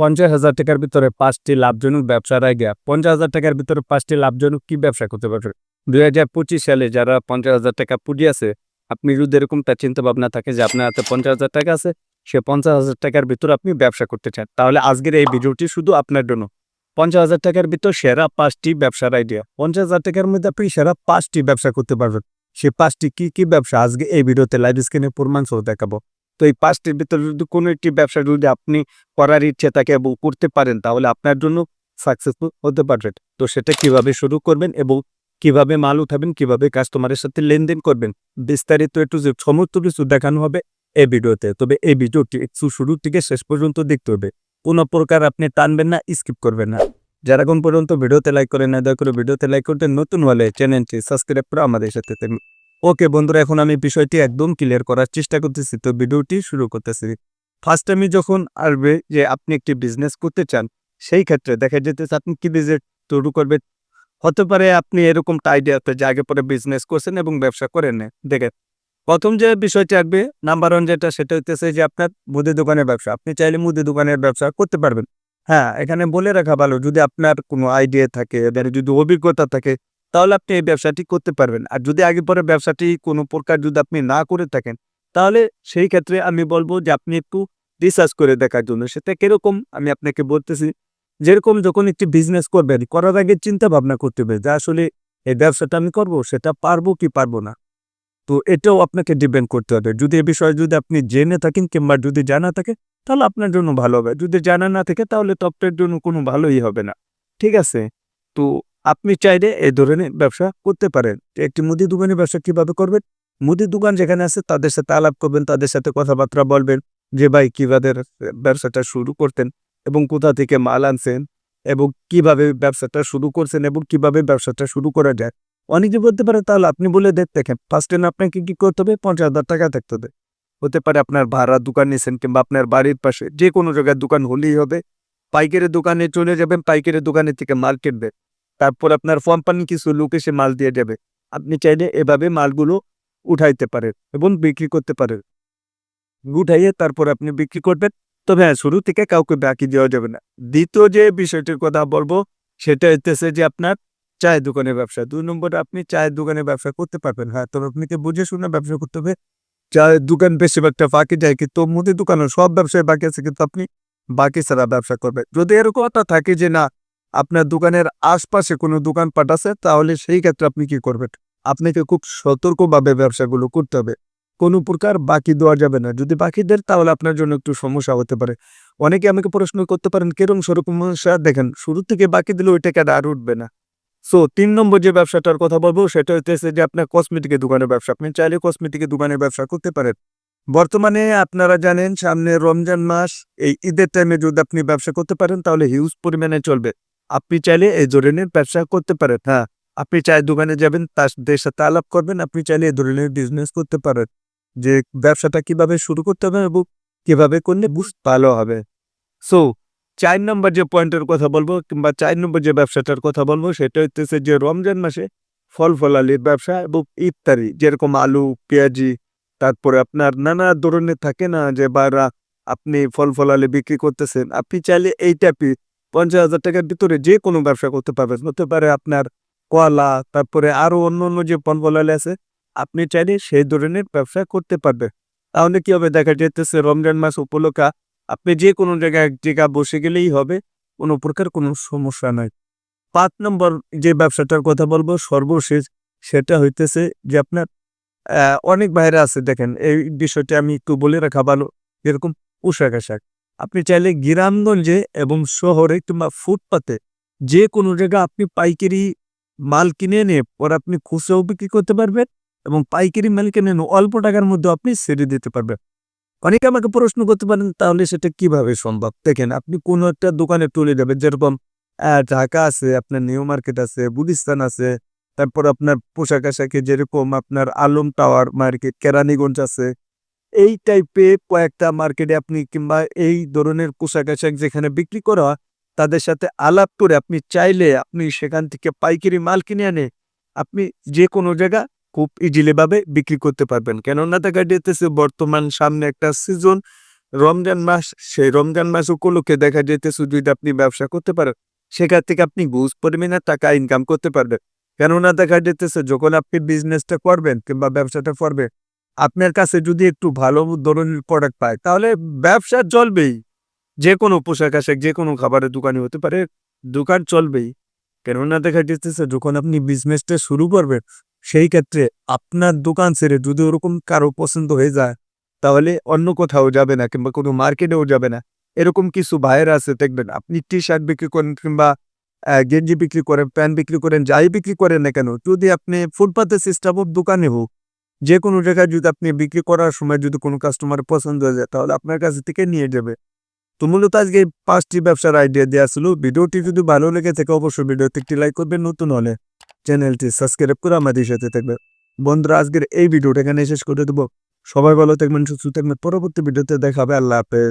50,000 টাকার ভিতরে 5টি লাভজনক ব্যবসার আইডিয়া। 50,000 টাকার ভিতরে 5টি লাভজনক কি ব্যবসা করতে পারবেন? 2025 সালে যারা 50,000 টাকা পুঁজি আছে, আপনি যদি এরকমটা চিন্তা ভাবনা থাকে যে আপনার হাতে 50,000 টাকা আছে, সে 50,000 টাকার ভিতরে আপনি ব্যবসা করতে চান, তাহলে আজকের এই ভিডিওটি শুধু আপনার জন্য। 50,000 টাকার ভিতর সেরা 5টি ব্যবসার আইডিয়া। 50,000 টাকার মধ্যে আপনি সেরা 5টি ব্যবসা করতে পারবেন। সেই 5টি কি ব্যবসা আজকে এই ভিডিওতে লাইভ স্ক্রিনে প্রমাণ সহ দেখাবো। তো এই 5টির ভিতরে যদি কোনো একটি ব্যবসা যদি আপনি করার ইচ্ছে থাকে এবং করতে পারেন, তাহলে আপনার জন্য সাকসেসফুল হতে পারবেন। তো সেটা কিভাবে শুরু করবেন এবং কিভাবে মাল উঠাবেন, কিভাবে কাস্টমারের সাথে লেনদেন করবেন, বিস্তারিত একটু সমস্ত কিছু দেখানো হবে এই ভিডিওতে। তবে এই ভিডিওটি একটু শুরু থেকে শেষ পর্যন্ত দেখতে হবে। কোনো প্রকার আপনি টানবেন না, স্কিপ করবেন না। যারা কোন পর্যন্ত ভিডিওতে লাইক করেন না, দয়া করে ভিডিওতে লাইক করতে, নতুন হলে চ্যানেলটি সাবস্ক্রাইব করে আমাদের সাথে থাকুন। ওকে বন্ধুরা, এখন আমি বিষয়টি একদম ক্লিয়ার করার চেষ্টা করতেছি। তো ভিডিওটি শুরু করতেছি। ফার্স্ট আমি যখন আসবে যে আপনি একটি বিজনেস করতে চান, সেই ক্ষেত্রে দেখা যেতেছে আপনি কি বিজনেস শুরু করবেন। হতে পারে আপনি এরকম আইডিয়া আছে যে আগে পরে বিজনেস করছেন এবং ব্যবসা করেন না। দেখেন, প্রথম যে বিষয়টি আসবে নাম্বার 1 যেটা, সেটা হইতেছে যে আপনার মুদি দোকানের ব্যবসা। আপনি চাইলে মুদি দোকানের ব্যবসা করতে পারবেন। হ্যাঁ, এখানে বলে রাখা ভালো, যদি আপনার কোনো আইডিয়া থাকে এবং যদি অভিজ্ঞতা থাকে, তাহলে আপনি এই ব্যবসাটি করতে পারবেন। আর যদি আগে পরে ব্যবসাটি কোনো প্রকার যদি আপনি না করে থাকেন, তাহলে সেই ক্ষেত্রে আমি বলবো যে আপনি একটু রিসার্চ করে দেখার জন্য। সেটা কিরকম আমি আপনাকে বলতেছি। যেরকম যখন একটি বিজনেস করবেন, করার আগে চিন্তা ভাবনা করতে হবে যে আসলে এই ব্যবসাটা আমি করব, সেটা পারবো কি পারবো না। তো এটাও আপনাকে ডিপেন্ড করতে হবে। যদি এ বিষয়ে যদি আপনি জেনে থাকেন কিংবা যদি জানা থাকে, তাহলে আপনার জন্য ভালো হবে। যদি জানা না থাকে, তাহলে তো আপনার জন্য কোনো ভালোই হবে না। ঠিক আছে? তো আপনি চাইলে এই ধরনের ব্যবসা করতে পারেন। একটি মুদি দোকানের ব্যবসা কিভাবে করবেন? মুদির দোকান যেখানে আছে তাদের সাথে আলাপ করবেন, তাদের সাথে কথাবার্তা বলবেন যে ভাই কিভাবে ব্যবসাটা শুরু করতেন এবং কোথা থেকে মাল আনছেন এবং কিভাবে ব্যবসাটা শুরু করছেন এবং কিভাবে ব্যবসাটা শুরু করা যায়। অনেকে বলতে পারে তাহলে আপনি বলে দেখেন। ফার্স্ট টাইম আপনাকে কি করতে হবে? 50,000 টাকা থাকতে হবে। হতে পারে আপনার ভাড়ার দোকান নিয়েছেন কিংবা আপনার বাড়ির পাশে যে কোনো জায়গায় দোকান হলেই হবে। পাইকারি দোকানে চলে যাবেন, পাইকারি দোকানের থেকে মাল কিনবেন। তারপর আপনার কোম্পানি কিছু লোক এসে মাল দিয়ে যাবে। আপনি চাইলে এভাবে মালগুলো উঠাইতে পারেন এবং বিক্রি করতে পারেন। উঠাইয়ে তারপর আপনি বিক্রি করবেন। তবে হ্যাঁ, শুরু থেকে কাউকে বাকি দেওয়া যাবে না। দ্বিতীয় যে বিষয়টির কথা বলবো, সেটা হইতেছে যে আপনার চায়ের দোকানের ব্যবসা। 2 নম্বরে আপনি চায়ের দোকানের ব্যবসা করতে পারবেন। হ্যাঁ, তবে আপনাকে বুঝে শুনে ব্যবসা করতে হবে। চায়ের দোকান বেশিরভাগটা ফাঁকি যায়, কিন্তু মুদির দোকানে সব ব্যবসায় বাকি আছে, কিন্তু আপনি বাকি ছাড়া ব্যবসা করবেন। যদি এরকম একটা থাকে যে না, আপনার দোকানের আশপাশে কোনো দোকানপাট আছে, তাহলে সেই ক্ষেত্রে আপনি কি করবেন? আপনাকে খুব সতর্কভাবে ব্যবসাগুলো করতে হবে। কোনো প্রকার বাকি দেওয়া যাবে না। যদি বাকি দেন, তাহলে আপনার জন্য একটু সমস্যা হতে পারে। অনেকে আমাকে প্রশ্ন করতে পারেন কিরকম সমস্যা? দেখেন, শুরু থেকে বাকি দিলে ওই টাকাটা আর উঠবে না। সো 3 নম্বর যে ব্যবসাটার কথা বলবো, সেটা হইতেছে যে আপনার কসমেটিকের দোকানের ব্যবসা। আপনি চাইলে কসমেটিকের দোকানের ব্যবসা করতে পারেন। বর্তমানে আপনারা জানেন সামনে রমজান মাস, এই ঈদের টাইমে যদি আপনি ব্যবসা করতে পারেন, তাহলে হিউজ পরিমাণে চলবে। আপনি চাইলে এই ধরনের ব্যবসা করতে পারেন। হ্যাঁ, আপনি চায়ের দোকানে যাবেন, তাদের সাথে আলাপ করবেন। আপনি চাইলে এই ধরনের বিজনেস করতে পারেন। যে ব্যবসাটা কিভাবে শুরু করতে হবে এবং কিভাবে করলে ভালো হবে। সো 4 নম্বর যে পয়েন্টের কথা বলবো কিংবা 4 নম্বর যে ব্যবসাটার কথা বলবো, সেটা হইতেছে যে রমজান মাসে ফল-ফলালির ব্যবসা এবং ইফতারি, যেরকম আলু, পেঁয়াজি, তারপরে আপনার নানা ধরনের থাকে না যে আপনি ফল-ফলালি বিক্রি করতেছেন। আপনি চাইলে এই টাইপের 50,000 টাকার ভিতরে যে কোনো ব্যবসা করতে পারবেন। হতে পারে আপনার কলা, তারপরে আরো অন্যান্য যে ফল-ফলালি আছে, আপনি চাইলে সেই ধরনের ব্যবসা করতে পারবেন। তাহলে কি হবে? দেখা যাইতেছে রমজান মাস উপলক্ষে আপনি যে কোনো জায়গায় এক জায়গা বসে গেলেই হবে, কোনো প্রকার কোনো সমস্যা নাই। 5 নম্বর যে ব্যবসাটার কথা বলবো সর্বশেষ, সেটা হইতেছে যে আপনার অনেক ভাইরা আছে, দেখেন এই বিষয়টা আমি একটু বলে রাখা ভালো। যেরকম পোশাক-আশাক। আপনি চাইলে গ্রামগঞ্জে এবং শহরে কিংবা ফুটপাতে যে কোনো জায়গায় আপনি পাইকারি মাল কিনে এনে পরে আপনি খুচরাও বিক্রি করতে পারবেন এবং পাইকারি মাল কিনে এনে অল্প টাকার মধ্যে আপনি ছেড়ে দিতে পারবেন। অনেকে আমাকে প্রশ্ন করতে পারেন তাহলে সেটা কিভাবে সম্ভব? দেখেন, আপনি কোনো একটা দোকানে চলে যাবেন, যেরকম ঢাকা আছে, আপনার নিউ মার্কেট আছে, গুলিস্তান আছে, তারপর আপনার পোশাক-আশাকে যেরকম আপনার আলম টাওয়ার মার্কেট, কেরানীগঞ্জ আছে। এই টাইপের কয়েকটা মার্কেটে আপনি কিংবা এই ধরনের পোশাক-আশাক যেখানে বিক্রি করা হয়, তাদের সাথে আলাপ করে আপনি চাইলে আপনি সেখান থেকে পাইকারি মাল কিনে এনে আপনি যে কোনো জায়গা খুব ইজিলি ভাবে বিক্রি করতে পারবেন। কেননা দেখা যাইতেছে বর্তমান সামনে একটা সিজন, রমজান মাস, সেই রমজান মাস উপলক্ষে দেখা যাইতেছে যদি আপনি ব্যবসা করতে পারেন, সেখান থেকে আপনি গুজ পরিমাণে টাকা ইনকাম করতে পারবেন। কেননা দেখা যাইতেছে যখন আপনি বিজনেসটা করবেন কিংবা ব্যবসাটা করবেন, আপনার কাছে যদি একটু ভালো ধরনের প্রোডাক্ট পায়, তাহলে ব্যবসা চলবেই। যেকোনো পোশাক-আশাক, যেকোনো খাবারের দোকানই হতে পারে, দোকান চলবেই। কেননা দেখা যাইতেছে যখন আপনি বিজনেসটা শুরু করবেন, সেই ক্ষেত্রে আপনার দোকান ছেড়ে যদি ওরকম কারো পছন্দ হয়ে যায়, তাহলে অন্য কোথাও যাবে না কিংবা কোনো মার্কেটেও যাবে না। এরকম কিছু ভাইয়েরা আছে দেখবেন, আপনি টি-শার্ট বিক্রি করেন কিংবা গেঞ্জি বিক্রি করেন, প্যান্ট বিক্রি করেন, যাই বিক্রি করেন না কেন, যদি আপনি ফুটপাতে সিস্টেম অফ দোকানে হোক, যেকোনো জায়গায় যদি আপনি বিক্রি করার সময় যদি কোনো কাস্টমারের পছন্দ হয়ে যায়, তাহলে আপনার কাছ থেকে নিয়ে যাবে। তো মূলত আজকে এই ৫ টি ব্যবসার আইডিয়া দেয়া ছিল। ভিডিওটি যদি ভালো লেগে থাকে অবশ্যই ভিডিওতে একটি লাইক করবেন, নতুন হলে চ্যানেলটি সাবস্ক্রাইব করে আমাদের সাথে থাকবেন। বন্ধুরা, আজকের এই ভিডিওটা এখানে শেষ করে দেব। সবাই ভালো থাকবেন, সুস্থ থাকবেন। পরবর্তী ভিডিওতে দেখা হবে। আল্লাহ হাফেজ।